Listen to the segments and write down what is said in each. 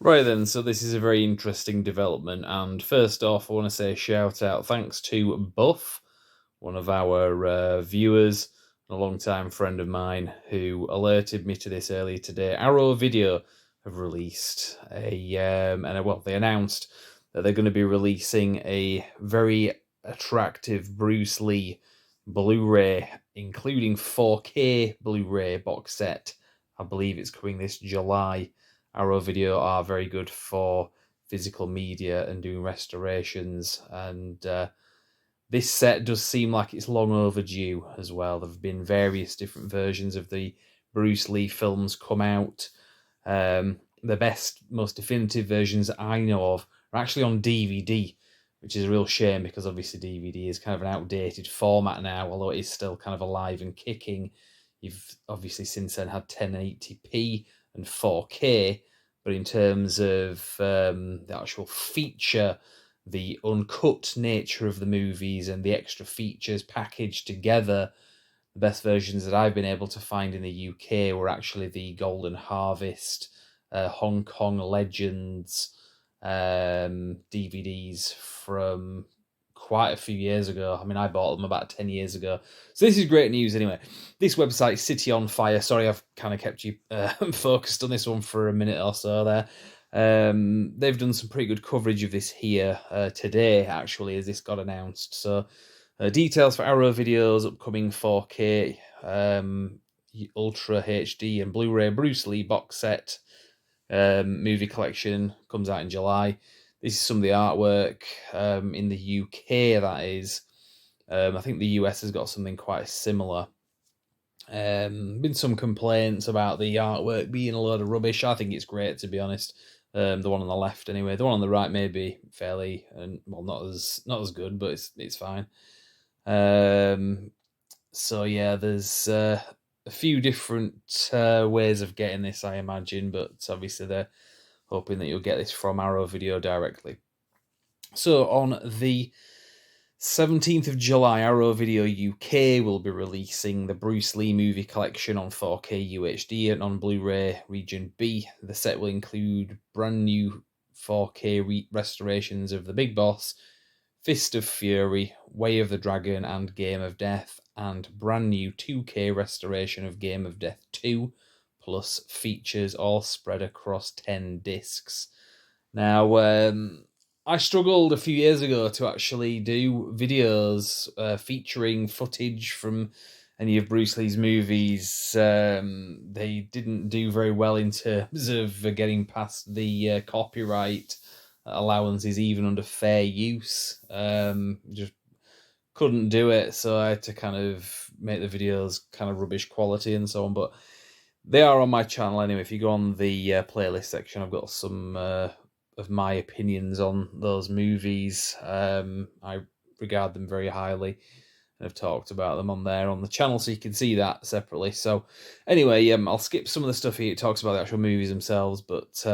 Right then, so this is a very interesting development, and first off, I want to say shout out thanks to Buff, one of our viewers, a long-time friend of mine, who alerted me to this earlier today. Arrow Video have released they announced that they're going to be releasing a very attractive Bruce Lee Blu-ray, including 4K Blu-ray box set. I believe it's coming this July. Arrow Video are very good for physical media and doing restorations, and this set does seem like it's long overdue as well. There have been various different versions of the Bruce Lee films come out. The best, most definitive versions I know of are actually on DVD, which is a real shame because obviously DVD is kind of an outdated format now, although it is still kind of alive and kicking. You've obviously since then had 1080p and 4K, but in terms of the actual feature, the uncut nature of the movies and the extra features packaged together, the best versions that I've been able to find in the UK were actually the Golden Harvest, Hong Kong Legends DVDs from quite a few years ago. I mean, I bought them about 10 years ago. So this is great news anyway. This website, City on Fire, sorry I've kind of kept you focused on this one for a minute or so there. They've done some pretty good coverage of this here today, actually, as this got announced. So details for Arrow Video's upcoming 4K, Ultra HD and Blu-ray Bruce Lee box set movie collection comes out in July. This is some of the artwork in the UK, that is. I think the US has got something quite similar. Been some complaints about the artwork being a load of rubbish. I think it's great, to be honest. The one on the left, anyway. The one on the right, maybe fairly, and well, not as good, but it's fine. So yeah, there's a few different ways of getting this, I imagine, but obviously they're hoping that you'll get this from Arrow Video directly. So on the 17th of July, Arrow Video UK will be releasing the Bruce Lee movie collection on 4K UHD and on Blu-ray Region B. The set will include brand new 4K restorations of The Big Boss, Fist of Fury, Way of the Dragon, and Game of Death, and brand new 2K restoration of Game of Death 2, plus features all spread across 10 discs. Now, I struggled a few years ago to actually do videos featuring footage from any of Bruce Lee's movies. They didn't do very well in terms of getting past the copyright allowances, even under fair use. Just couldn't do it, so I had to kind of make the videos kind of rubbish quality and so on, but they are on my channel anyway. If you go on the playlist section, I've got some of my opinions on those movies. I regard them very highly and have talked about them on there on the channel, so you can see that separately. So anyway, I'll skip some of the stuff here. It talks about the actual movies themselves, but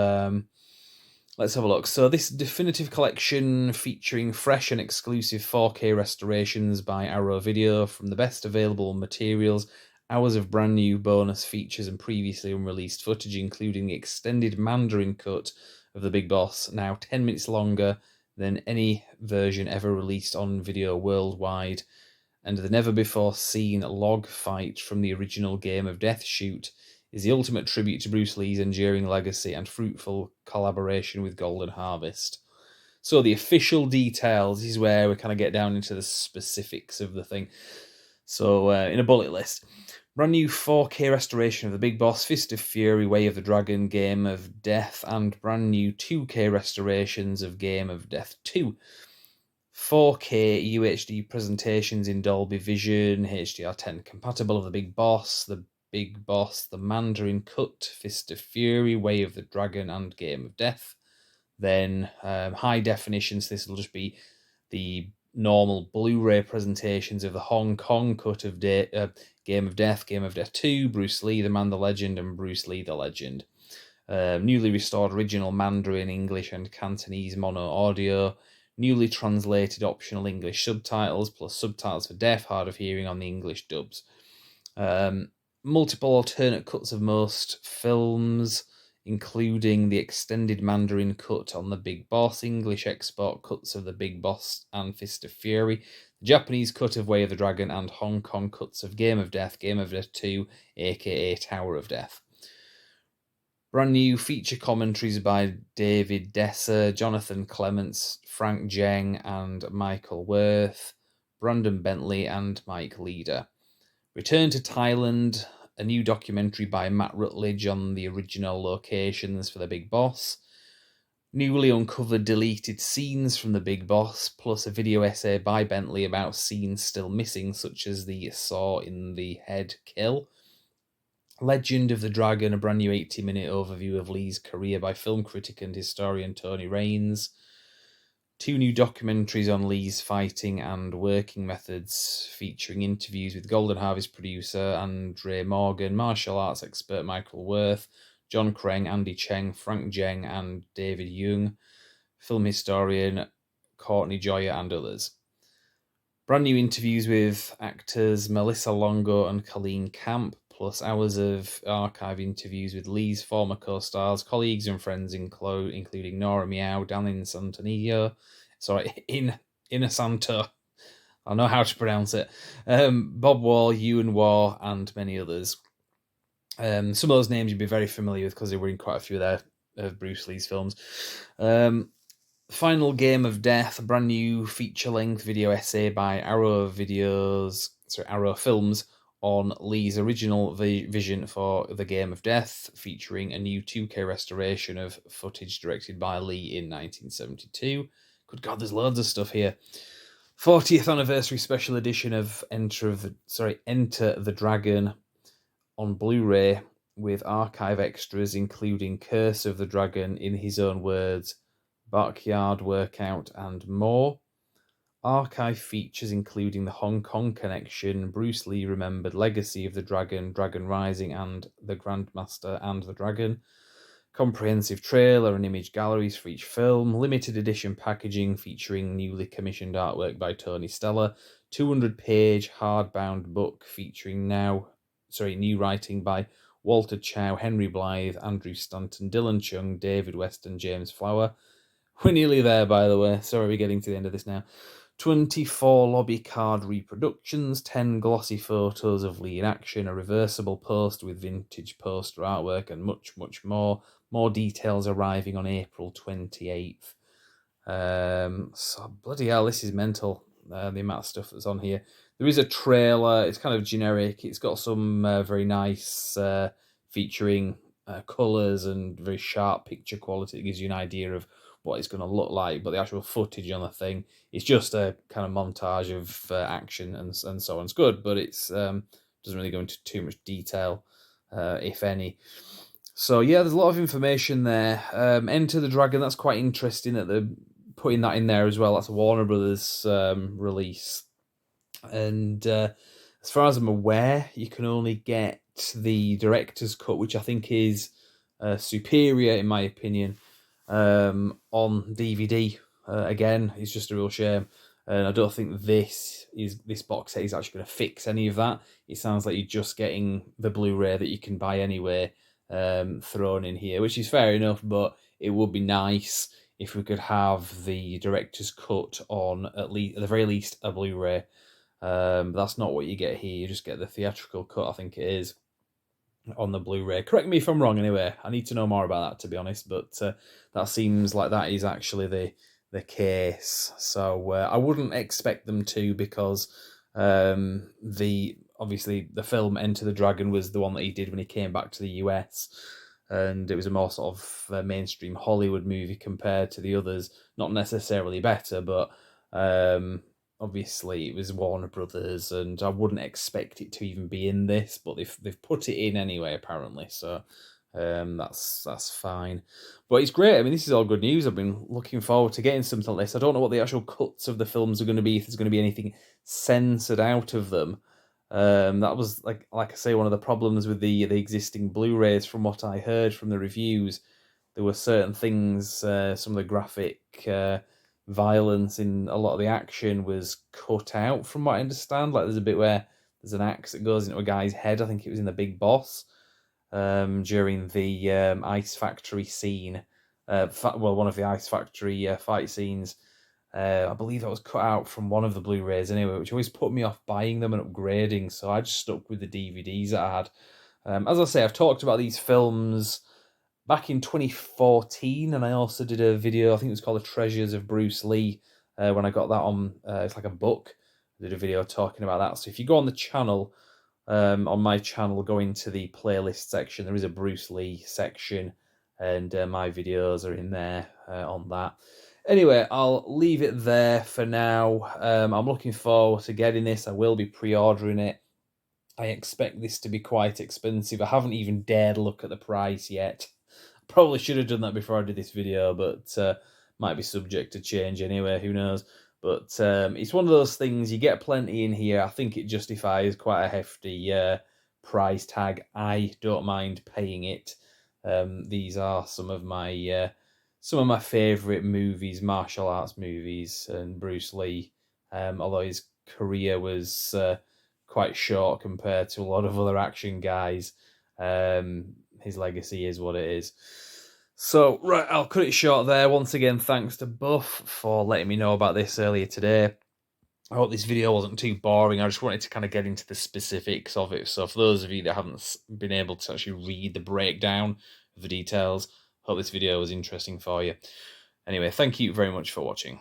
let's have a look. So this definitive collection featuring fresh and exclusive 4K restorations by Arrow Video from the best available materials, hours of brand new bonus features and previously unreleased footage, including the extended Mandarin cut of The Big Boss, now 10 minutes longer than any version ever released on video worldwide, and the never-before-seen log fight from the original Game of Death shoot is the ultimate tribute to Bruce Lee's enduring legacy and fruitful collaboration with Golden Harvest. So the official details is where we kind of get down into the specifics of the thing. So in a bullet list, brand new 4K restoration of The Big Boss, Fist of Fury, Way of the Dragon, Game of Death, and brand new 2K restorations of Game of Death 2. 4K UHD presentations in Dolby Vision, HDR10 compatible of The Big Boss, The Mandarin Cut, Fist of Fury, Way of the Dragon, and Game of Death. Then high definition, so this will just be the normal Blu-ray presentations of the Hong Kong cut of Game of Death, Game of Death 2, Bruce Lee, The Man, the Legend, and Bruce Lee, the Legend. Newly restored original Mandarin, English, and Cantonese mono audio. Newly translated optional English subtitles, plus subtitles for deaf, hard of hearing on the English dubs. Multiple alternate cuts of most films, including the extended Mandarin cut on The Big Boss, English export cuts of The Big Boss and Fist of Fury, the Japanese cut of Way of the Dragon, and Hong Kong cuts of Game of Death 2, aka Tower of Death. Brand new feature commentaries by David Desser, Jonathan Clements, Frank Zheng, and Michael Worth, Brandon Bentley, and Mike Leader. Return to Thailand, a new documentary by Matt Rutledge on the original locations for The Big Boss. Newly uncovered deleted scenes from The Big Boss, plus a video essay by Bentley about scenes still missing, such as the saw in the head kill. Legend of the Dragon, a brand new 80-minute overview of Lee's career by film critic and historian Tony Raines. 2 new documentaries on Lee's fighting and working methods, featuring interviews with Golden Harvest producer Andre Morgan, martial arts expert Michael Worth, John Kreng, Andy Cheng, Frank Zheng, and David Young, film historian Courtney Joya, and others. Brand new interviews with actors Melissa Longo and Colleen Camp, plus hours of archive interviews with Lee's former co-stars, colleagues and friends, including Nora Meow, Dan Inasanto, I know how to pronounce it, Bob Wall, Ewan Waugh, and many others. Some of those names you'd be very familiar with because they were in quite a few of Bruce Lee's films. Final Game of Death, a brand new feature-length video essay by Arrow Films on Lee's original vision for The Game of Death, featuring a new 2K restoration of footage directed by Lee in 1972. Good God, there's loads of stuff here. 40th anniversary special edition of Enter the Dragon on Blu-ray with archive extras including Curse of the Dragon, in his own words, Backyard Workout, and more. Archive features including the Hong Kong Connection, Bruce Lee Remembered, Legacy of the Dragon, Dragon Rising, and The Grandmaster and the Dragon. Comprehensive trailer and image galleries for each film. Limited edition packaging featuring newly commissioned artwork by Tony Stella. 200-page hardbound book featuring new writing by Walter Chow, Henry Blythe, Andrew Stanton, Dylan Chung, David West, and James Flower. We're nearly there, by the way. Sorry, we're getting to the end of this now. 24 lobby card reproductions, 10 glossy photos of Lee in action, a reversible poster with vintage poster artwork, and much, much more. More details arriving on April 28th. So, bloody hell, this is mental, the amount of stuff that's on here. There is a trailer. It's kind of generic. It's got some very nice featuring colours and very sharp picture quality. It gives you an idea of what it's going to look like, but the actual footage on the thing is just a kind of montage of action and so on. It's good, but it's doesn't really go into too much detail, if any. So yeah, there's a lot of information there. Enter the Dragon, that's quite interesting that they're putting that in there as well. That's a Warner Brothers release. And as far as I'm aware, you can only get the director's cut, which I think is superior in my opinion, on DVD. Again, it's just a real shame. And I don't think this box set is actually going to fix any of that. It sounds like you're just getting the Blu-ray that you can buy anyway thrown in here, which is fair enough, but it would be nice if we could have the director's cut on at the very least a Blu-ray. But that's not what you get here. You just get the theatrical cut, I think it is, on the Blu-ray. Correct me if I'm wrong anyway. I need to know more about that, to be honest, but that seems like that is actually the case. So I wouldn't expect them to, because obviously the film Enter the Dragon was the one that he did when he came back to the US, and it was a more sort of mainstream Hollywood movie compared to the others. Not necessarily better, but obviously it was Warner Brothers, and I wouldn't expect it to even be in this, but they've put it in anyway, apparently. So that's fine. But it's great. I mean, this is all good news. I've been looking forward to getting something like this. I don't know what the actual cuts of the films are going to be, if there's going to be anything censored out of them. That was, like I say, one of the problems with the existing Blu-rays. From what I heard from the reviews, there were certain things, some of the graphic violence in a lot of the action was cut out, from what I understand. Like, there's a bit where there's an axe that goes into a guy's head. I think it was in The Big Boss. during the Ice Factory scene. Well, one of the Ice Factory fight scenes. I believe that was cut out from one of the Blu-rays anyway, which always put me off buying them and upgrading, so I just stuck with the DVDs that I had. As I say, I've talked about these films back in 2014, and I also did a video, I think it was called The Treasures of Bruce Lee, when I got that on, it's like a book. I did a video talking about that. So if you go on the channel, on my channel, go into the playlist section, there is a Bruce Lee section, and my videos are in there on that. Anyway, I'll leave it there for now. I'm looking forward to getting this. I will be pre-ordering it. I expect this to be quite expensive. I haven't even dared look at the price yet. Probably should have done that before I did this video, but might be subject to change anyway, who knows. But it's one of those things, you get plenty in here. I think it justifies quite a hefty price tag. I don't mind paying it. These are some of my favourite movies, martial arts movies, and Bruce Lee, although his career was quite short compared to a lot of other action guys. His legacy is what it is. So, right, I'll cut it short there. Once again, thanks to Buff for letting me know about this earlier today. I hope this video wasn't too boring. I just wanted to kind of get into the specifics of it. So for those of you that haven't been able to actually read the breakdown of the details, hope this video was interesting for you. Anyway, thank you very much for watching.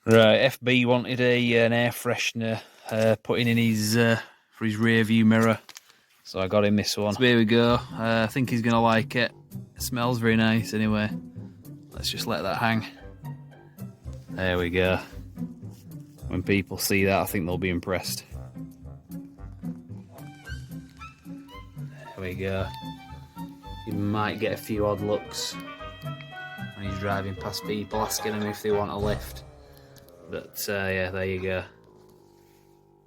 Right, FB wanted an air freshener putting in his for his rear view mirror, so I got him this one. So here we go. I think he's gonna like it. It smells very nice anyway. Let's just let that hang. There we go. When people see that, I think they'll be impressed. There we go. You might get a few odd looks when he's driving past people asking them if they want a lift. But yeah, there you go.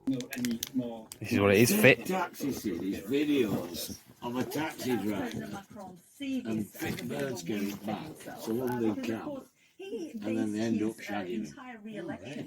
This is what it is, fit. Taxis see these videos of a taxi driver and fit birds get it back, so one they can, and then they end up shagging him.